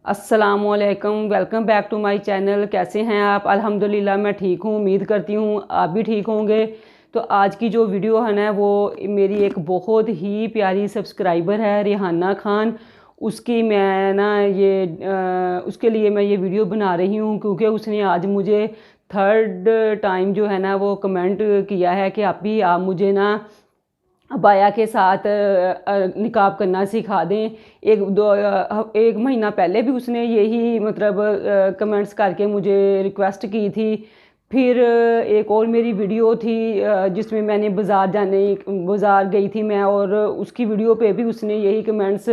अस्सलामुअलैकुम, welcome back to my channel. कैसे हैं आप? अल्हम्दुलिल्लाह मैं ठीक हूँ। उम्मीद करती हूँ आप भी ठीक होंगे। तो आज की जो वीडियो है ना, वो मेरी एक बहुत ही प्यारी सब्सक्राइबर है, रिहाना खान। उसकी मैं ना उसके लिए मैं ये वीडियो बना रही हूँ क्योंकि उसने आज मुझे थर्ड टाइम जो है ना वो कमेंट किया है कि आप मुझे ना अबाया के साथ निकाब करना सिखा दें। एक महीना पहले भी उसने यही मतलब कमेंट्स करके मुझे रिक्वेस्ट की थी। फिर एक और मेरी वीडियो थी जिसमें मैंने बाज़ार गई थी मैं, और उसकी वीडियो पे भी उसने यही कमेंट्स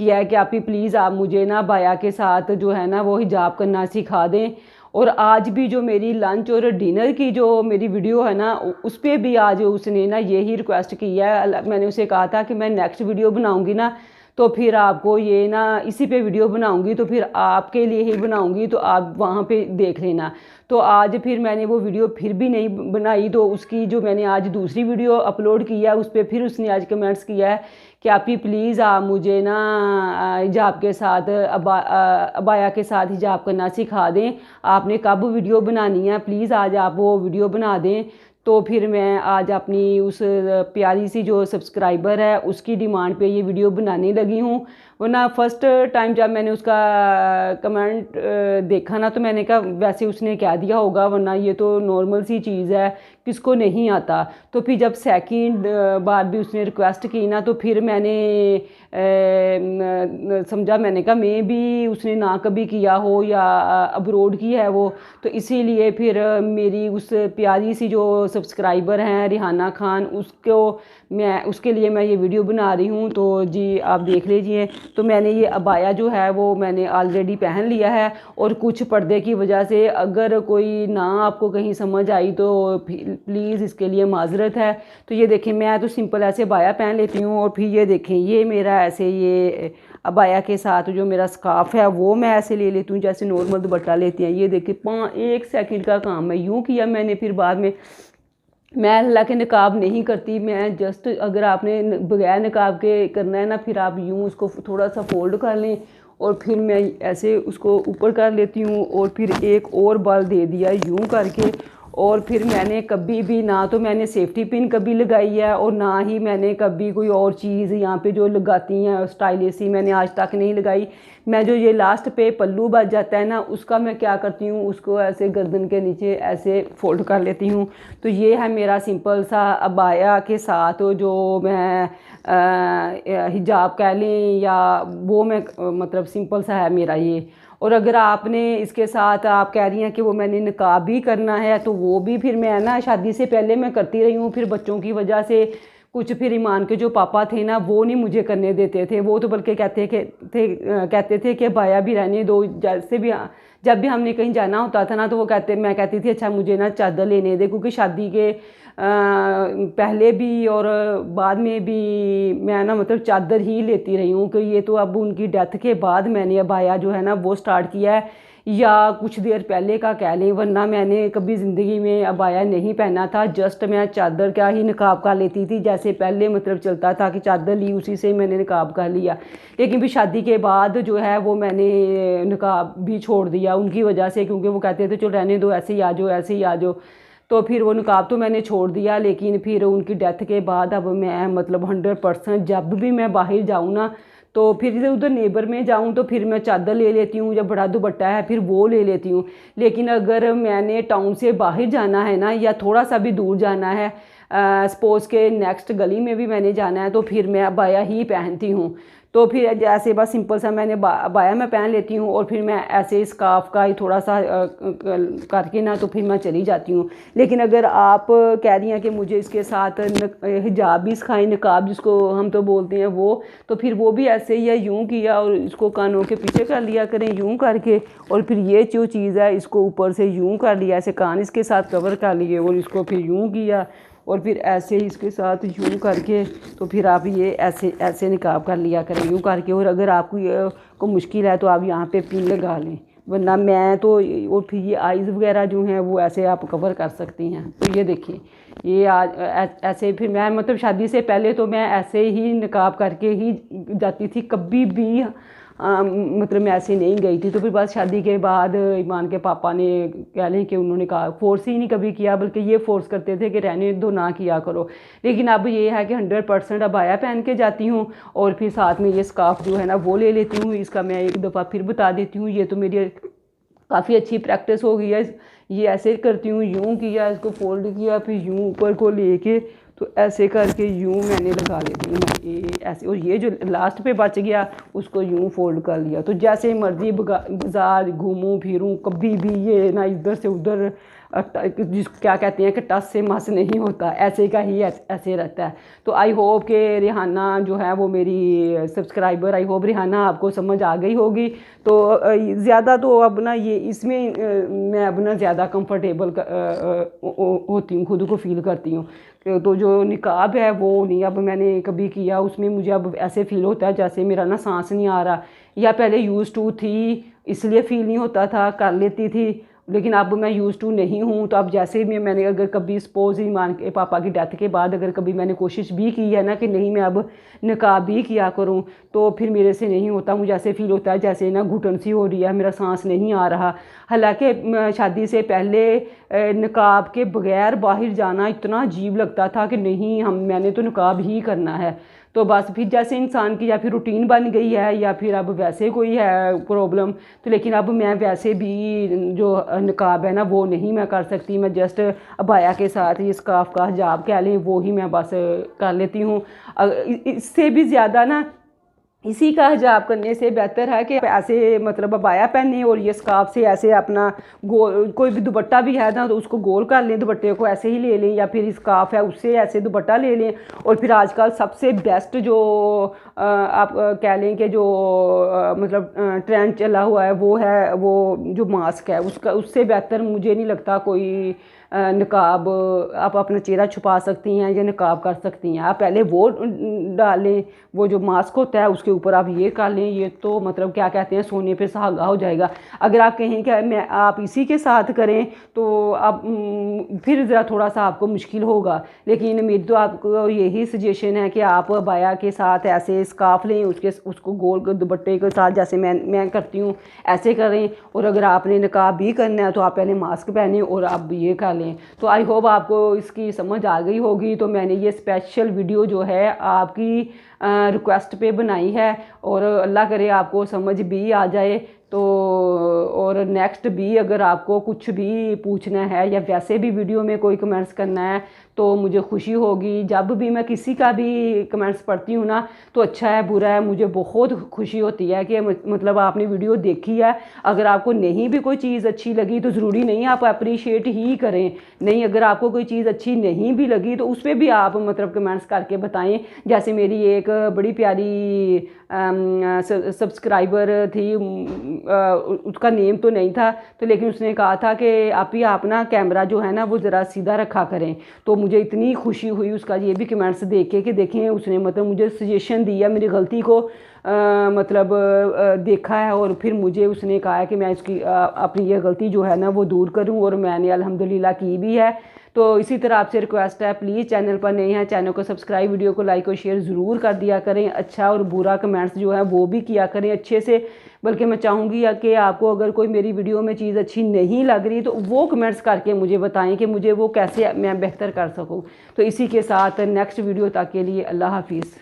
किया है कि आप ही प्लीज़ आप मुझे ना अबाया के साथ जो है ना वो हिजाब करना सिखा दें। और आज भी जो मेरी लंच और डिनर की जो मेरी वीडियो है ना, उस पर भी आज उसने ना यही रिक्वेस्ट की है। मैंने उसे कहा था कि मैं नेक्स्ट वीडियो बनाऊंगी ना, तो फिर आपको ये ना इसी पे वीडियो बनाऊंगी, तो फिर आपके लिए ही बनाऊंगी, तो आप वहाँ पे देख लेना। तो आज फिर मैंने वो वीडियो फिर भी नहीं बनाई, तो उसकी जो मैंने आज दूसरी वीडियो अपलोड किया उस पर फिर उसने आज कमेंट्स किया है कि आप ही प्लीज़ आप मुझे ना हिजाब के साथ अबाया के साथ हिजाब करना सिखा दें। आपने कब वीडियो बनानी है, प्लीज़ आज आप वो वीडियो बना दें। तो फिर मैं आज अपनी उस प्यारी सी जो सब्सक्राइबर है उसकी डिमांड पे ये वीडियो बनाने लगी हूँ। वरना फर्स्ट टाइम जब मैंने उसका कमेंट देखा ना, तो मैंने कहा वैसे उसने क्या दिया होगा, वरना ये तो नॉर्मल सी चीज़ है, किसको नहीं आता। तो फिर जब सेकंड बार भी उसने रिक्वेस्ट की ना, तो फिर मैंने समझा, मैंने कहा मे भी उसने ना कभी किया हो या अब्रोड की है वो, तो इसीलिए फिर मेरी उस प्यारी सी जो सब्सक्राइबर हैं रिहाना खान, उसके लिए मैं ये वीडियो बना रही हूँ। तो जी आप देख लीजिए। तो मैंने ये अबाया जो है वो मैंने ऑलरेडी पहन लिया है, और कुछ पर्दे की वजह से अगर कोई ना आपको कहीं समझ आई तो प्लीज़ इसके लिए माजरत है। तो ये देखें, मैं तो सिंपल ऐसे अबाया पहन लेती हूँ, और फिर ये देखें ये मेरा ऐसे ये अबाया के साथ जो मेरा स्कार्फ है वो मैं ऐसे ले लेती हूँ जैसे नॉर्मल दुपट्टा लेती हैं। ये देखिए 1 सेकंड का काम मैं यूँ किया मैंने। फिर बाद में मैं अल्लाह के निकाब नहीं करती, मैं जस्ट अगर आपने बगैर निकाब के करना है ना, फिर आप यूँ उसको थोड़ा सा फोल्ड कर लें, और फिर मैं ऐसे उसको ऊपर कर लेती हूँ, और फिर एक और बल दे दिया यूँ करके। और फिर मैंने कभी भी ना तो मैंने सेफ्टी पिन कभी लगाई है, और ना ही मैंने कभी कोई और चीज़ यहाँ पे जो लगाती हैं स्टाइलिश सी मैंने आज तक नहीं लगाई। मैं जो ये लास्ट पे पल्लू बच जाता है ना, उसका मैं क्या करती हूँ, उसको ऐसे गर्दन के नीचे ऐसे फोल्ड कर लेती हूँ। तो ये है मेरा सिंपल सा अबाया के साथ जो मैं हिजाब कह लें या वो मैं मतलब सिंपल सा है मेरा ये। और अगर आपने इसके साथ आप कह रही हैं कि वो मैंने निकाब भी करना है, तो वो भी फिर मैं ना शादी से पहले मैं करती रही हूँ। फिर बच्चों की वजह से कुछ फिर ईमान के जो पापा थे ना, वो नहीं मुझे करने देते थे। वो तो बल्कि कहते थे कि बाया भी रहने दो। जैसे भी जब भी हमने कहीं जाना होता था ना, तो वो मैं कहती थी अच्छा मुझे ना चादर लेने दे, क्योंकि शादी के पहले भी और बाद में भी मैं ना मतलब चादर ही लेती रही हूँ। कि ये तो अब उनकी डेथ के बाद मैंने अबाया जो है ना वो स्टार्ट किया है, या कुछ देर पहले का कह लें, वरना मैंने कभी ज़िंदगी में अबाया नहीं पहना था। जस्ट मैं चादर का ही निकाब कर लेती थी, जैसे पहले मतलब चलता था कि चादर ली उसी से मैंने निकाब कर लिया। लेकिन फिर शादी के बाद जो है वो मैंने निकाब भी छोड़ दिया उनकी वजह से, क्योंकि वो कहते थे चलो रहने दो, ऐसे ही आ जाओ ऐसे ही आ जाओ। तो फिर वो निकाब तो मैंने छोड़ दिया। लेकिन फिर उनकी डेथ के बाद अब मैं मतलब 100% जब भी मैं बाहर जाऊँ ना, तो फिर इधर उधर नेबर में जाऊँ तो फिर मैं चादर ले लेती हूँ, या बड़ा दुपट्टा है फिर वो ले लेती हूँ। लेकिन अगर मैंने टाउन से बाहर जाना है ना, या थोड़ा सा भी दूर जाना है, सपोज़ के नेक्स्ट गली में भी मैंने जाना है, तो फिर मैं अबाया ही पहनती हूँ। तो फिर जैसे बस सिंपल सा मैंने अबाया मैं पहन लेती हूँ, और फिर मैं ऐसे स्कार्फ का ही थोड़ा सा करके ना तो फिर मैं चली जाती हूँ। लेकिन अगर आप कह रही हैं कि मुझे इसके साथ हिजाब भी सिखाएं, निकाब जिसको हम तो बोलते हैं वो, तो फिर वो भी ऐसे ही है, यूँ किया और इसको कानों के पीछे कर लिया करें यूँ करके, और फिर ये जो चीज़ है इसको ऊपर से यूँ कर लिया, ऐसे कान इसके साथ कवर कर लिए, और इसको फिर यूँ किया, और फिर ऐसे ही इसके साथ यूँ करके, तो फिर आप ये ऐसे ऐसे निकाब कर लिया करें यूँ करके। और अगर आपको ये को मुश्किल है तो आप यहाँ पे पिन लगा लें, वरना मैं तो। और फिर ये आइज़ वगैरह जो हैं वो ऐसे आप कवर कर सकती हैं। तो ये देखिए ये आज ऐसे फिर मैं मतलब शादी से पहले तो मैं ऐसे ही निकाब करके ही जाती थी। कभी भी मतलब मैं ऐसे नहीं गई थी। तो फिर बस शादी के बाद ईमान के पापा ने कह लें कि उन्होंने कहा, फोर्स ही नहीं कभी किया, बल्कि ये फोर्स करते थे कि रहने दो, ना किया करो। लेकिन अब ये है कि 100% अबाया पहन के जाती हूँ, और फिर साथ में ये स्कार्फ जो है ना वो ले लेती हूँ। इसका मैं एक दफ़ा फिर बता देती हूँ, ये तो मेरी काफ़ी अच्छी प्रैक्टिस हो गई है। ये ऐसे करती हूँ, यूँ किया, इसको फोल्ड किया, फिर यूँ ऊपर को लेके तो ऐसे करके यूँ मैंने लगा लेती हूँ ये ऐसे, और ये जो लास्ट पे बच गया उसको यूँ फोल्ड कर लिया। तो जैसे मर्जी बाज़ार घूमूँ फिरूँ, कभी भी ये ना इधर से उधर जिस क्या कहते हैं कि टस से मस नहीं होता, ऐसे का ही ऐसे रहता है। तो आई होप कि रिहाना जो है वो मेरी सब्सक्राइबर, आई होप रिहाना आपको समझ आ गई होगी। तो ज़्यादा तो अब ना ये इसमें मैं अब ना ज़्यादा कंफर्टेबल होती हूँ, खुद को फील करती हूँ। तो जो निकाब है वो नहीं अब मैंने कभी किया, उसमें मुझे अब ऐसे फील होता है जैसे मेरा ना सांस नहीं आ रहा, या पहले यूज़ टू थी इसलिए फील नहीं होता था, कर लेती थी, लेकिन अब मैं यूज़ टू नहीं हूँ। तो अब जैसे भी मैंने अगर कभी सपोज ईमान के पापा की डेथ के बाद अगर कभी मैंने कोशिश भी की है ना कि नहीं मैं अब निकाब भी किया करूँ, तो फिर मेरे से नहीं होता। मुझे ऐसे फील होता है जैसे ना घुटन सी हो रही है, मेरा सांस नहीं आ रहा। हालांकि शादी से पहले निकाब के बगैर बाहर जाना इतना अजीब लगता था कि नहीं मैंने तो निकाब ही करना है। तो बस फिर जैसे इंसान की या फिर रूटीन बन गई है, या फिर अब वैसे कोई है प्रॉब्लम, तो लेकिन अब मैं वैसे भी जो निकाब है ना वो नहीं मैं कर सकती। मैं जस्ट अबाया के साथ ये स्कार्फ का हिजाब कह लें वो ही मैं बस कर लेती हूँ। इससे भी ज़्यादा ना इसी का हिजाब करने से बेहतर है कि ऐसे मतलब अबाया पहने और ये स्कार्फ से ऐसे अपना गोल, कोई भी दुपट्टा भी है ना तो उसको गोल कर लें, दुपट्टे को ऐसे ही ले लें, या फिर स्कार्फ है उससे ऐसे दुपट्टा ले लें। और फिर आजकल सबसे बेस्ट जो आप कह लें कि जो मतलब ट्रेंड चला हुआ है वो है वो जो मास्क है, उसका उससे बेहतर मुझे नहीं लगता कोई निकाब। आप अपना चेहरा छुपा सकती हैं या निकाब कर सकती हैं। आप पहले वो डाल लें, वो जो मास्क होता है उसके ऊपर आप ये कर लें, ये तो मतलब क्या कहते हैं सोने पे सुहागा हो जाएगा। अगर आप कहें कि मैं आप इसी के साथ करें तो आप फिर ज़रा थोड़ा सा आपको मुश्किल होगा। लेकिन मेरी तो आपको यही सजेशन है कि आप अबाया के साथ ऐसे स्कार्फ लें, उसको गोल दुपट्टे के साथ जैसे मैं करती हूँ ऐसे करें। और अगर आपने निकाब भी करना है तो आप पहले मास्क पहने और आप ये कर लें। तो आई होप आपको इसकी समझ आ गई होगी। तो मैंने ये स्पेशल वीडियो जो है आपकी रिक्वेस्ट पे बनाई है, और अल्लाह करे आपको समझ भी आ जाए। तो और नेक्स्ट भी अगर आपको कुछ भी पूछना है या वैसे भी वीडियो में कोई कमेंट्स करना है तो मुझे खुशी होगी। जब भी मैं किसी का भी कमेंट्स पढ़ती हूँ ना तो अच्छा है बुरा है मुझे बहुत खुशी होती है कि मतलब आपने वीडियो देखी है। अगर आपको नहीं भी कोई चीज़ अच्छी लगी तो ज़रूरी नहीं आप अप्रिशिएट ही करें, नहीं अगर आपको कोई चीज़ अच्छी नहीं भी लगी तो उस पर भी आप मतलब कमेंट्स करके बताएं। जैसे मेरी एक बड़ी प्यारी सब्सक्राइबर थी, उसका नेम तो नहीं था तो लेकिन उसने कहा था कि आप ना कैमरा जो है ना वो ज़रा सीधा रखा करें। तो मुझे इतनी खुशी हुई उसका ये भी कमेंट्स देख के कि देखें उसने मतलब मुझे सजेशन दिया, मेरी गलती को मतलब देखा है, और फिर मुझे उसने कहा है कि मैं इसकी अपनी ये गलती जो है ना वो दूर करूं, और मैंने अल्हम्दुलिल्लाह की भी है। तो इसी तरह आपसे रिक्वेस्ट है प्लीज़ चैनल पर नए हैं चैनल को सब्सक्राइब, वीडियो को लाइक और शेयर ज़रूर कर दिया करें। अच्छा और बुरा कमेंट्स जो है वो भी किया करें अच्छे से। बल्कि मैं चाहूँगी कि आपको अगर कोई मेरी वीडियो में चीज़ अच्छी नहीं लग रही तो वो कमेंट्स करके मुझे बताएं कि मुझे वो कैसे मैं बेहतर कर सकूँ। तो इसी के साथ नेक्स्ट वीडियो तक के लिए अल्लाह हाफिज़।